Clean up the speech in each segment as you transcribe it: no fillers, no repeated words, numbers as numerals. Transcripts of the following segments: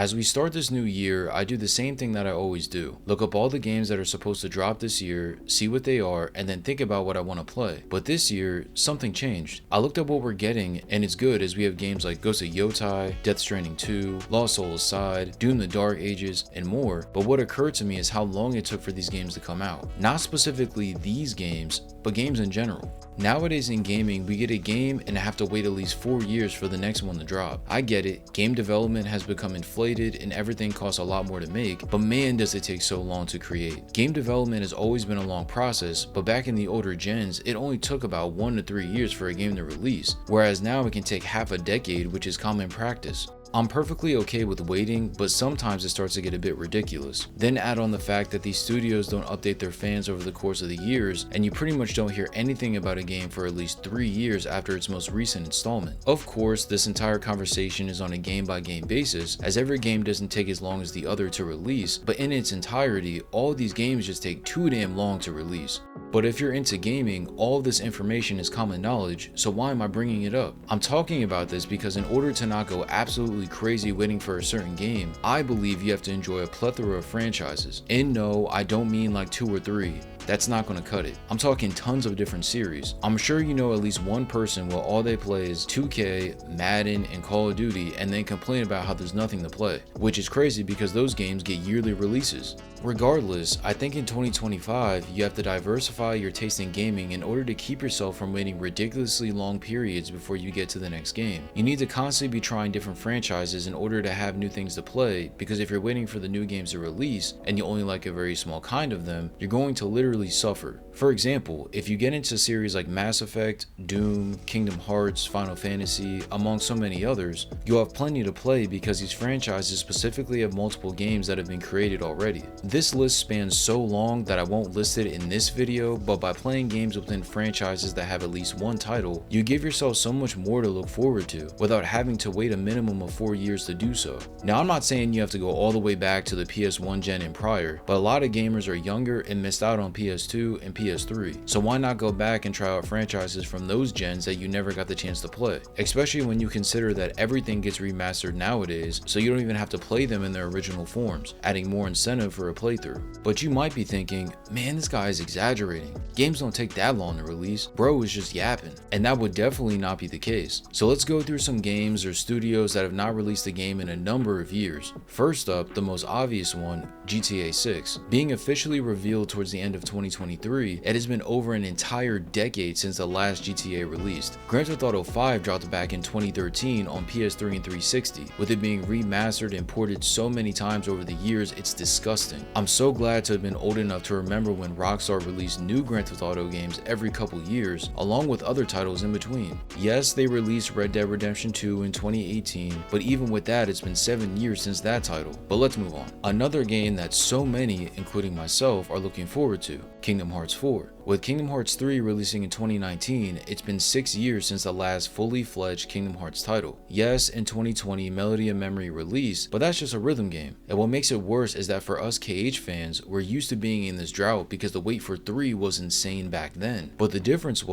As we start this new year, I do the same thing that I always do. Look up all the games that are supposed to drop this year, see what they are, and then think about what I want to play. But this year, something changed. I looked up what we're getting, and it's good as we have games like Ghost of Yotai, Death Stranding 2, Lost Souls Side, Doom the Dark Ages, and more. But what occurred to me is how long it took for these games to come out. Not specifically these games, but games in general. Nowadays in gaming, we get a game and have to wait at least 4 years for the next one to drop. I get it, game development has become inflated and everything costs a lot more to make, but man does it take so long to create. Game development has always been a long process, but back in the older gens, it only took about 1 to 3 years for a game to release, whereas now it can take half a decade, which is common practice. I'm perfectly okay with waiting, but sometimes it starts to get a bit ridiculous. Then add on the fact that these studios don't update their fans over the course of the years, and you pretty much don't hear anything about a game for at least 3 years after its most recent installment. Of course, this entire conversation is on a game-by-game basis, as every game doesn't take as long as the other to release, but in its entirety, all of these games just take too damn long to release. But if you're into gaming, all of this information is common knowledge, so why am I bringing it up? I'm talking about this because in order to not go absolutely crazy waiting for a certain game, I believe you have to enjoy a plethora of franchises. And no, I don't mean like 2 or 3. That's not going to cut it. I'm talking tons of different series. I'm sure you know at least one person where all they play is 2K, Madden, and Call of Duty and then complain about how there's nothing to play, which is crazy because those games get yearly releases. Regardless, I think in 2025, you have to diversify your taste in gaming in order to keep yourself from waiting ridiculously long periods before you get to the next game. You need to constantly be trying different franchises in order to have new things to play, because if you're waiting for the new games to release and you only like a very small kind of them, you're going to literally suffer. For example, if you get into series like Mass Effect, Doom, Kingdom Hearts, Final Fantasy, among so many others, you'll have plenty to play because these franchises specifically have multiple games that have been created already. This list spans so long that I won't list it in this video, but by playing games within franchises that have at least one title, you give yourself so much more to look forward to without having to wait a minimum of 4 years to do so. Now, I'm not saying you have to go all the way back to the PS1 gen and prior, but a lot of gamers are younger and missed out on PS2 and PS3, so why not go back and try out franchises from those gens that you never got the chance to play, especially when you consider that everything gets remastered nowadays, so you don't even have to play them in their original forms, adding more incentive for a playthrough. But you might be thinking, man, this guy is exaggerating. Games don't take that long to release. Bro is just yapping. And that would definitely not be the case. So let's go through some games or studios that have not released a game in a number of years. First up, the most obvious one, GTA 6. Being officially revealed towards the end of 2023, it has been over an entire decade since the last GTA released. Grand Theft Auto 5 dropped back in 2013 on PS3 and 360, with it being remastered and ported so many times over the years, it's disgusting. I'm so glad to have been old enough to remember when Rockstar released new Grand Theft Auto games every couple years, along with other titles in between. Yes, they released Red Dead Redemption 2 in 2018, but even with that, it's been 7 years since that title. But let's move on. Another game that so many, including myself, are looking forward to, Kingdom Hearts 4. With Kingdom Hearts 3 releasing in 2019, it's been 6 years since the last fully fledged Kingdom Hearts title. Yes, in 2020, Melody of Memory released, but that's just a rhythm game. And what makes it worse is that for us KH fans, we're used to being in this drought because the wait for 3 was insane back then. But the difference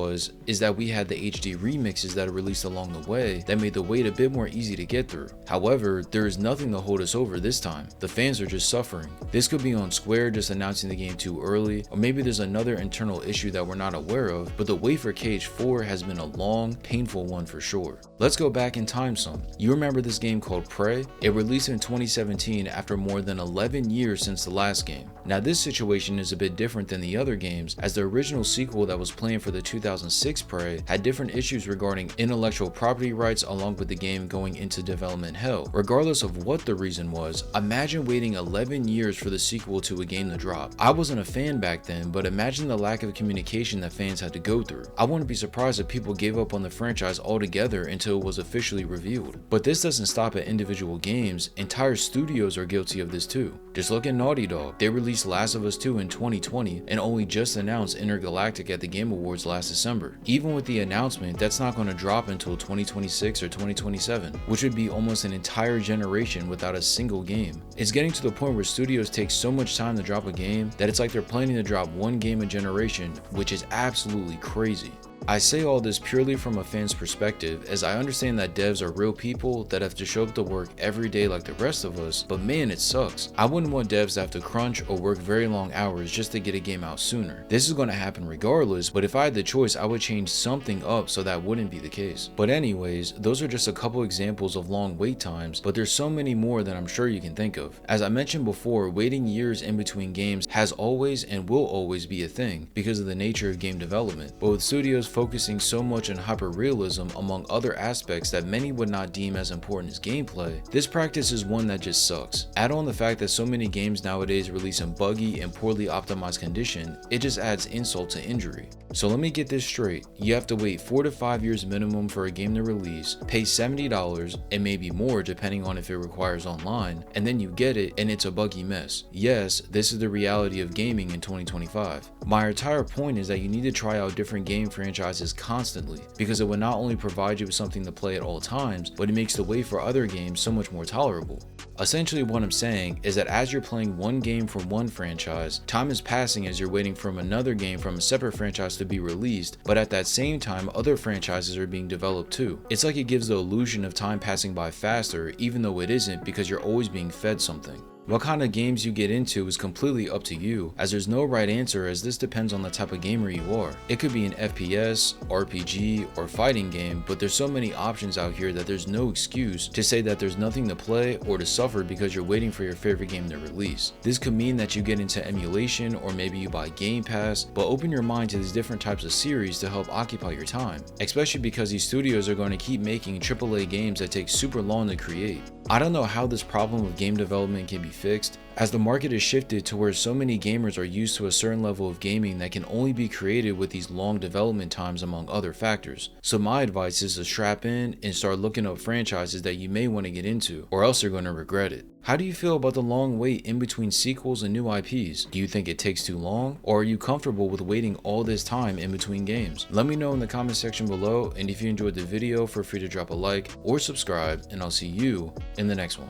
is that we had the HD remixes that are released along the way that made the wait a bit more easy to get through. However, there is nothing to hold us over this time. The fans are just suffering. This could be on Square just announcing the game too early, or maybe there's another internal issue that we're not aware of, but the wait for KH4 has been a long, painful one for sure. Let's go back in time some. You remember this game called Prey? It released in 2017 after more than 11 years since the last game. Now this situation is a bit different than the other games, as the original sequel that was planned for the 2006 Prey had different issues regarding intellectual property rights along with the game going into development hell. Regardless of what the reason was, imagine waiting 11 years for the sequel to a game to drop. I wasn't a fan back then, but imagine the lack of communication that fans had to go through. I wouldn't be surprised if people gave up on the franchise altogether until it was officially revealed. But this doesn't stop at individual games, entire studios are guilty of this too. Just look at Naughty Dog. They released Last of Us 2 in 2020 and only just announced Intergalactic at the Game Awards last December. Even with the announcement, that's not going to drop until 2026 or 2027, which would be almost an entire generation without a single game. It's getting to the point where studios take so much time to drop a game that it's like they're planning to drop one game a generation, which is absolutely crazy. I say all this purely from a fan's perspective, as I understand that devs are real people that have to show up to work every day like the rest of us, but man, it sucks. I wouldn't want devs to have to crunch or work very long hours just to get a game out sooner. This is going to happen regardless, but if I had the choice, I would change something up so that wouldn't be the case. But anyways, those are just a couple examples of long wait times, but there's so many more that I'm sure you can think of. As I mentioned before, waiting years in between games has always and will always be a thing because of the nature of game development, but with studios focusing so much on hyper-realism among other aspects that many would not deem as important as gameplay, this practice is one that just sucks. Add on the fact that so many games nowadays release in buggy and poorly optimized condition, it just adds insult to injury. So let me get this straight, you have to wait 4 to 5 years minimum for a game to release, pay $70 and maybe more depending on if it requires online, and then you get it and it's a buggy mess. Yes, this is the reality of gaming in 2025. My entire point is that you need to try out different game franchises constantly, because it will not only provide you with something to play at all times, but it makes the wait for other games so much more tolerable. Essentially what I'm saying is that as you're playing one game from one franchise, time is passing as you're waiting for another game from a separate franchise to be released, but at that same time other franchises are being developed too. It's like it gives the illusion of time passing by faster even though it isn't, because you're always being fed something. What kind of games you get into is completely up to you, as there's no right answer, as this depends on the type of gamer you are. It could be an FPS, RPG, or fighting game, but there's so many options out here that there's no excuse to say that there's nothing to play or to suffer because you're waiting for your favorite game to release. This could mean that you get into emulation, or maybe you buy Game Pass, but open your mind to these different types of series to help occupy your time, especially because these studios are going to keep making AAA games that take super long to create. I don't know how this problem of game development can be fixed, as the market is shifted to where so many gamers are used to a certain level of gaming that can only be created with these long development times among other factors. So my advice is to strap in and start looking up franchises that you may want to get into, or else you're going to regret it. How do you feel about the long wait in between sequels and new IPs? Do you think it takes too long, or are you comfortable with waiting all this time in between games? Let me know in the comment section below, and if you enjoyed the video, feel free to drop a like or subscribe, and I'll see you in the next one.